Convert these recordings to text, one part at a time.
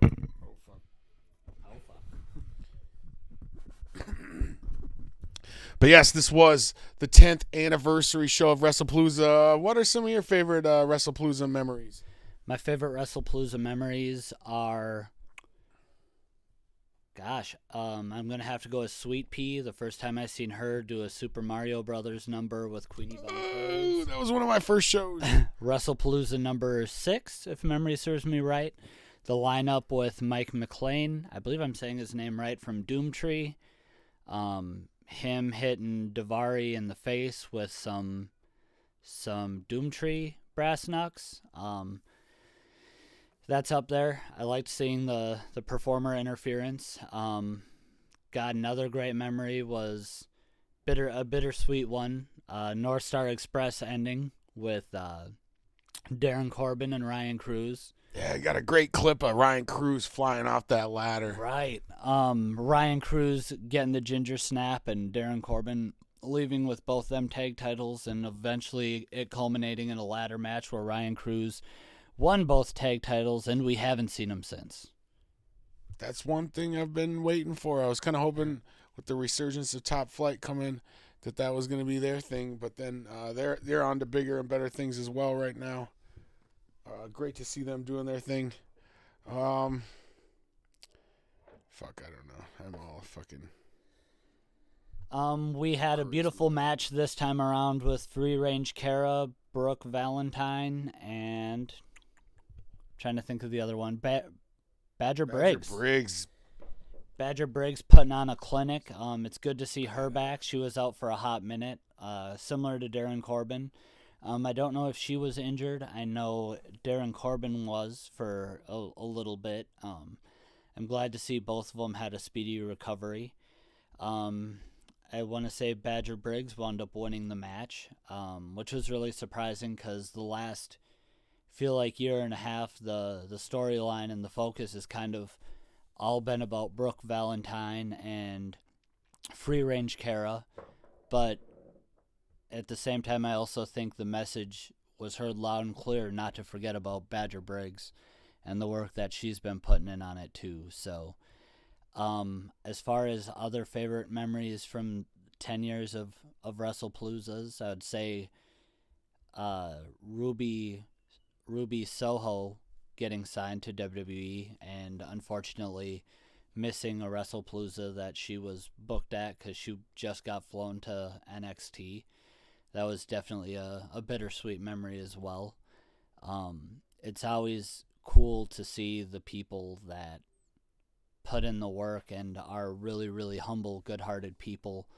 Oh, fuck. Oh, fuck. But yes, this was the 10th anniversary show of WrestlePalooza. What are some of your favorite WrestlePalooza memories? My favorite WrestlePalooza memories are, I'm going to have to go with Sweet Pea. The first time I seen her do a Super Mario Brothers number with Queenie Bun Oh, Clothes. that was one of my first shows. WrestlePalooza number 6, if memory serves me right. The lineup with Mike McLean, I believe I'm saying his name right, from Doomtree. Him hitting Davari in the face with some Doomtree brass knucks. That's up there. I liked seeing the performer interference. Got another great memory was a bittersweet one. North Star Express ending with Darren Corbin and Ryan Cruz. Yeah, I got a great clip of Ryan Cruz flying off that ladder. Right. Ryan Cruz getting the ginger snap and Darren Corbin leaving with both them tag titles, and eventually it culminating in a ladder match where Ryan Cruz won both tag titles, and we haven't seen him since. That's one thing I've been waiting for. I was kind of hoping with the resurgence of Top Flight coming that was going to be their thing, but then they're on to bigger and better things as well right now. Great to see them doing their thing. Fuck, I don't know. I'm all fucking. We had a beautiful match this time around with Free Range Kara, Brooke Valentine, and trying to think of the other one, Badger Briggs. Badger Briggs putting on a clinic. It's good to see her back. She was out for a hot minute, similar to Darren Corbin. I don't know if she was injured. I know Darren Corbin was for a little bit. I'm glad to see both of them had a speedy recovery. I want to say Badger Briggs wound up winning the match, which was really surprising because the last, feel like year and a half, the storyline and the focus has kind of all been about Brooke Valentine and Free Range Kara, but at the same time, I also think the message was heard loud and clear not to forget about Badger Briggs and the work that she's been putting in on it too. So, as far as other favorite memories from 10 years of WrestlePaloozas, I would say Ruby Soho getting signed to WWE and unfortunately missing a WrestlePalooza that she was booked at because she just got flown to NXT. That was definitely a bittersweet memory as well. It's always cool to see the people that put in the work and are really, really humble, good-hearted people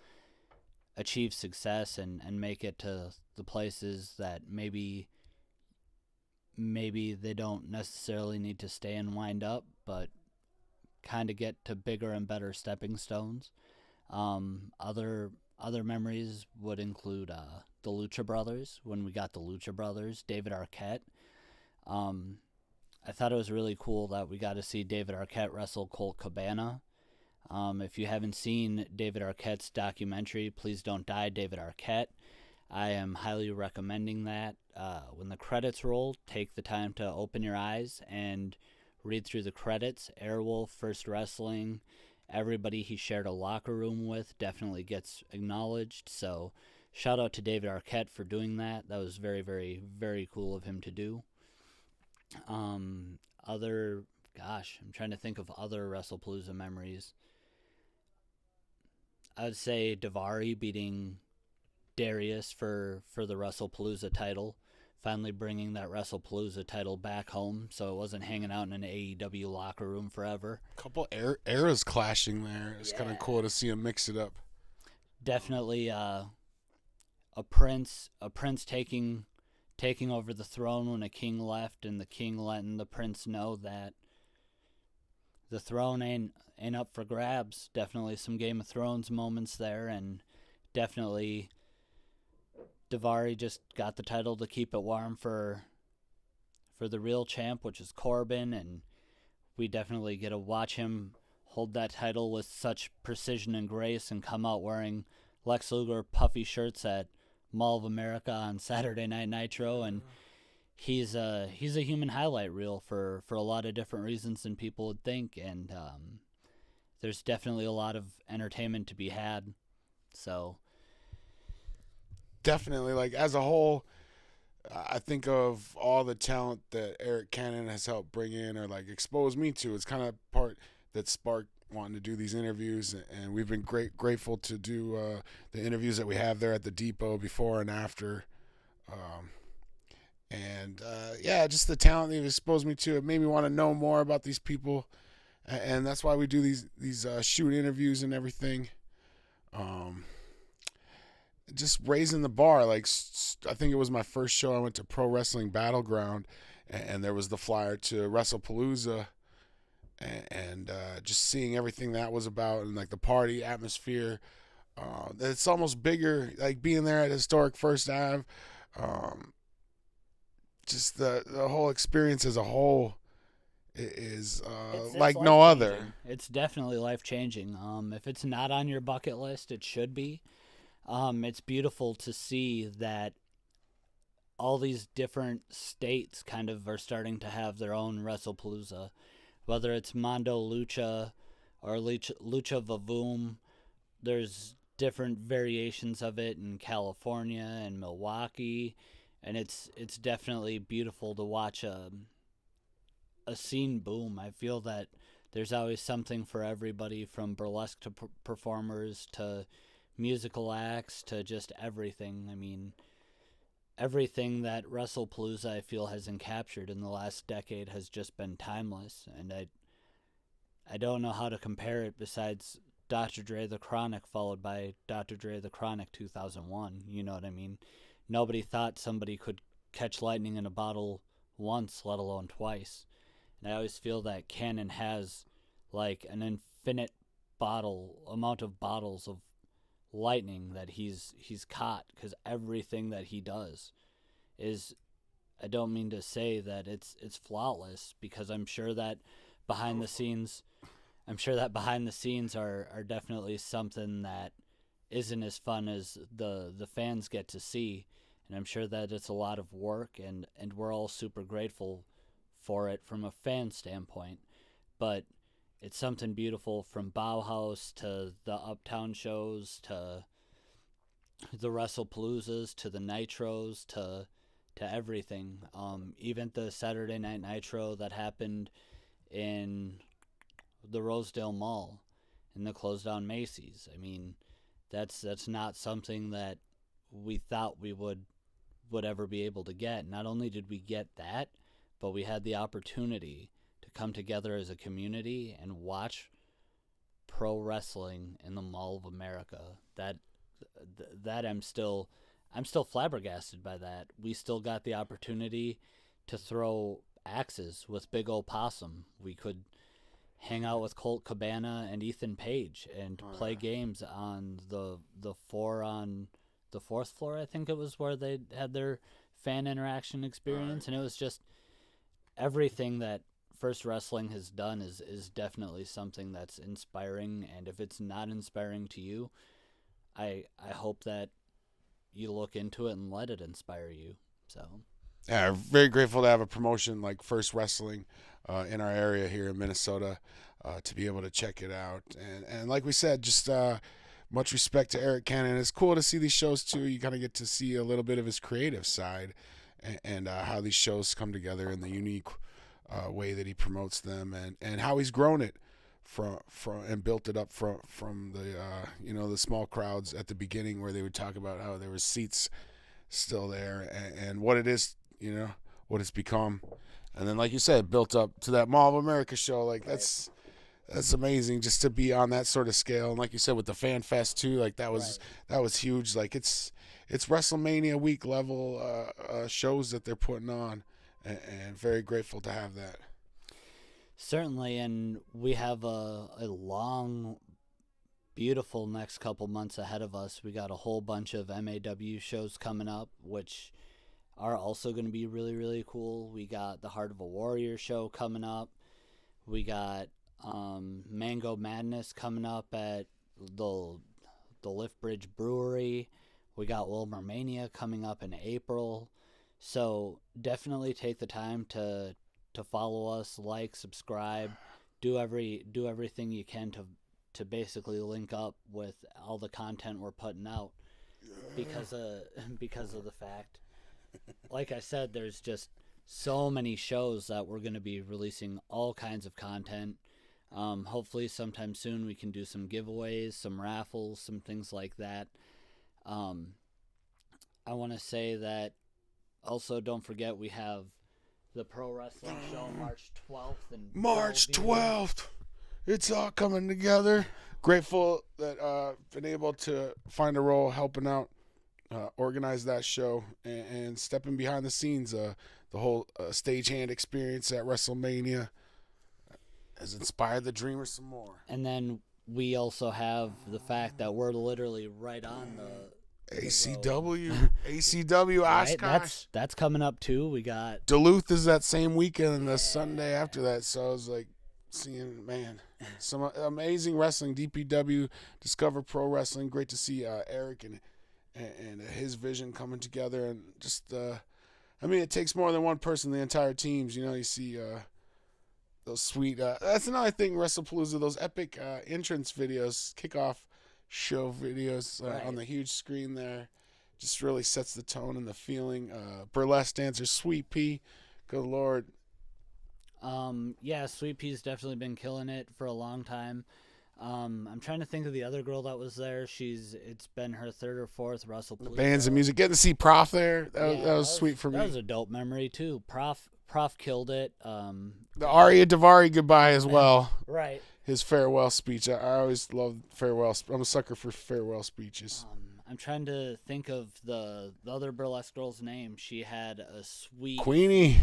achieve success and make it to the places that maybe they don't necessarily need to stay and wind up, but kind of get to bigger and better stepping stones. Other memories would include the Lucha Brothers, when we got the Lucha Brothers, David Arquette. I thought it was really cool that we got to see David Arquette wrestle Colt Cabana. If you haven't seen David Arquette's documentary, Please Don't Die, David Arquette, I am highly recommending that. When the credits roll, take the time to open your eyes and read through the credits. Airwolf, First Wrestling, everybody he shared a locker room with definitely gets acknowledged. So shout out to David Arquette for doing that. That was very, very, very cool of him to do. I'm trying to think of other WrestlePalooza memories. I would say Davari beating Darius for the WrestlePalooza title, finally bringing that WrestlePalooza title back home so it wasn't hanging out in an AEW locker room forever. A couple eras clashing there. It's kind of cool to see him mix it up. Definitely a prince taking over the throne when a king left, and the king letting the prince know that the throne ain't up for grabs. Definitely some Game of Thrones moments there, and definitely Davari just got the title to keep it warm for the real champ, which is Corbin, and we definitely get to watch him hold that title with such precision and grace and come out wearing Lex Luger puffy shirts at Mall of America on Saturday Night Nitro, and he's a human highlight reel for a lot of different reasons than people would think, and there's definitely a lot of entertainment to be had. So Definitely, like as a whole, I think of all the talent that Eric Cannon has helped bring in or like expose me to. It's kind of part that sparked wanting to do these interviews, and we've been grateful to do the interviews that we have there at the depot before and after. Um, and yeah, just the talent they've exposed me to. It made me want to know more about these people, and that's why we do these shoot interviews and everything. Um, just raising the bar. Like I think it was my first show. I went to Pro Wrestling Battleground, and there was the flyer to Palooza, and just seeing everything that was about and like the party atmosphere. It's almost bigger, like being there at historic First Ave. Um, just the whole experience as a whole is it's like no other. It's definitely life changing. If it's not on your bucket list, it should be. It's beautiful to see that all these different states kind of are starting to have their own WrestlePalooza, whether it's Mondo Lucha or Lucha Vavoom. There's different variations of it in California and Milwaukee, and it's definitely beautiful to watch a scene boom. I feel that there's always something for everybody, from burlesque to performers to musical acts to just everything. I mean, everything that WrestlePalooza I feel has encaptured in the last decade has just been timeless, and I don't know how to compare it besides Dr. Dre the Chronic followed by Dr. Dre the Chronic 2001. You know what I mean? Nobody thought somebody could catch lightning in a bottle once, let alone twice. And I always feel that Cannon has like an infinite amount of bottles of lightning that he's caught, because everything that he does is, I don't mean to say that it's flawless, because I'm sure that behind the scenes are definitely something that isn't as fun as the fans get to see, and I'm sure that it's a lot of work, and we're all super grateful for it from a fan standpoint. But it's something beautiful, from Bauhaus to the Uptown shows to the WrestlePaloozas to the Nitros to everything. Even the Saturday Night Nitro that happened in the Rosedale Mall in the closed down Macy's. I mean, that's not something that we thought we would ever be able to get. Not only did we get that, but we had the opportunity to come together as a community and watch pro wrestling in the Mall of America. That I'm still flabbergasted by that. We still got the opportunity to throw axes with Big Ol' Possum. We could hang out with Colt Cabana and Ethan Page and play games on the fourth floor, I think it was, where they had their fan interaction experience. And it was just everything that First Wrestling has done is definitely something that's inspiring. And if it's not inspiring to you, I hope that you look into it and let it inspire you. So yeah, very grateful to have a promotion like First Wrestling in our area here in Minnesota, to be able to check it out. And like we said, just much respect to Eric Cannon. It's cool to see these shows too. You kind of get to see a little bit of his creative side, and how these shows come together in the unique way that he promotes them, and how he's grown it from and built it up from the the small crowds at the beginning, where they would talk about how there were seats still there, and what it is, what it's become. And then, like you said, built up to that Mall of America show. Like, that's amazing, just to be on that sort of scale. And like you said, with the Fan Fest too, like that was huge. Like it's WrestleMania week level shows that they're putting on, and very grateful to have that. Certainly, and we have a long, beautiful next couple months ahead of us. We got a whole bunch of MAW shows coming up, which are also going to be really, really cool. We got the Heart of a Warrior show coming up. We got Mango Madness coming up at the Lift Bridge Brewery. We got Wilmer Mania coming up in April. So definitely take the time to follow us, like, subscribe, do everything you can to basically link up with all the content we're putting out because of because of the fact, like I said, there's just so many shows that we're going to be releasing all kinds of content. Hopefully sometime soon we can do some giveaways, some raffles, some things like that. Um, I want to say that also don't forget we have the pro wrestling show March 12th and March 12th. It's all coming together. Grateful that been able to find a role helping out organize that show and stepping behind the scenes. The whole stagehand experience at WrestleMania has inspired the dreamers some more. And then we also have the fact that we're literally right on the ACW, ACW, Oshkosh. Right? That's coming up too. We got Duluth is that same weekend and the Sunday after that. So I was like seeing, man, some amazing wrestling. DPW, Discover Pro Wrestling. Great to see Eric and his vision coming together. And just, I mean, it takes more than one person, the entire teams. You know, you see those sweet, that's another thing, WrestlePalooza, those epic entrance videos, kickoff show videos on the huge screen there. Just really sets the tone and the feeling. Burlesque dancer Sweet Pea, good Lord. Yeah, Sweet Pea's definitely been killing it for a long time. I'm trying to think of the other girl that was there. It's been her third or fourth WrestlePalooza. The bands and music. Getting to see Prof there, that was sweet for me. That was a dope memory too. Prof killed it. The Arya Davari goodbye as well. Right. His farewell speech. I always love farewell. I'm a sucker for farewell speeches. I'm trying to think of the other burlesque girl's name. She had a sweet Queenie.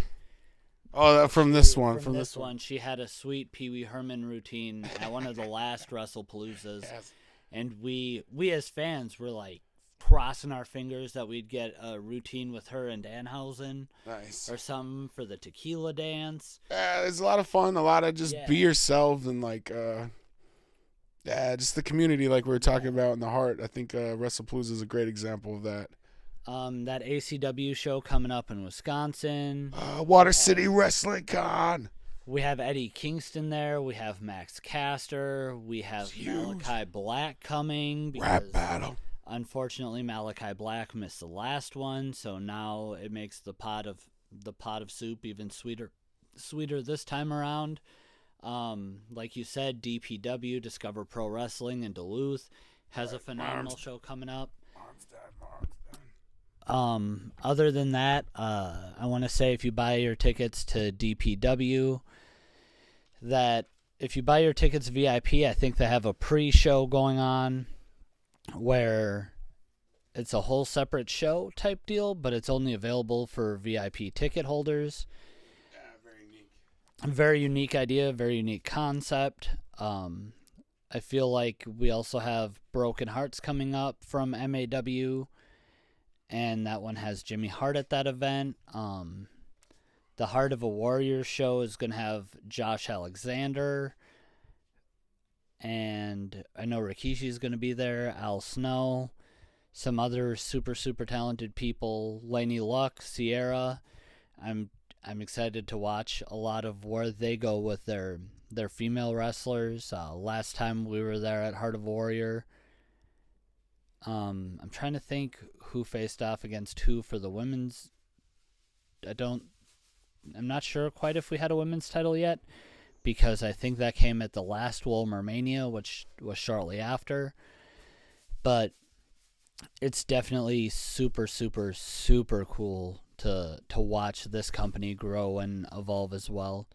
Oh, from this one. From this one, she had a sweet Pee Wee Herman routine at one of the last WrestlePaloozas, yes. And we as fans were like crossing our fingers that we'd get a routine with her and Danhausen, nice, or something for the tequila dance. It's a lot of fun. A lot of just be yourself and like, just the community like we were talking about in the heart. I think WrestlePalooza is a great example of that. That ACW show coming up in Wisconsin. Water City Wrestling Con. We have Eddie Kingston there. We have Max Caster. We have Malachi Black coming. Rap battle. Unfortunately, Malachi Black missed the last one, so now it makes the pot of soup even sweeter this time around. Like you said, DPW, Discover Pro Wrestling in Duluth, has a phenomenal show coming up. Other than that, I want to say if you buy your tickets to DPW, that if you buy your tickets VIP, I think they have a pre-show going on where it's a whole separate show type deal, but it's only available for VIP ticket holders. Yeah, very unique. Very unique idea, very unique concept. I feel like we also have Broken Hearts coming up from MAW. And that one has Jimmy Hart at that event. The Heart of a Warrior show is going to have Josh Alexander. And I know Rikishi is going to be there. Al Snow. Some other super, super talented people. Lainey Luck, Sierra. I'm excited to watch a lot of where they go with their female wrestlers. Last time we were there at Heart of a Warrior, I'm trying to think who faced off against who for the women's. I'm not sure quite if we had a women's title yet, because I think that came at the last Wilmer Mania, which was shortly after. But it's definitely super, super, super cool to watch this company grow and evolve as well.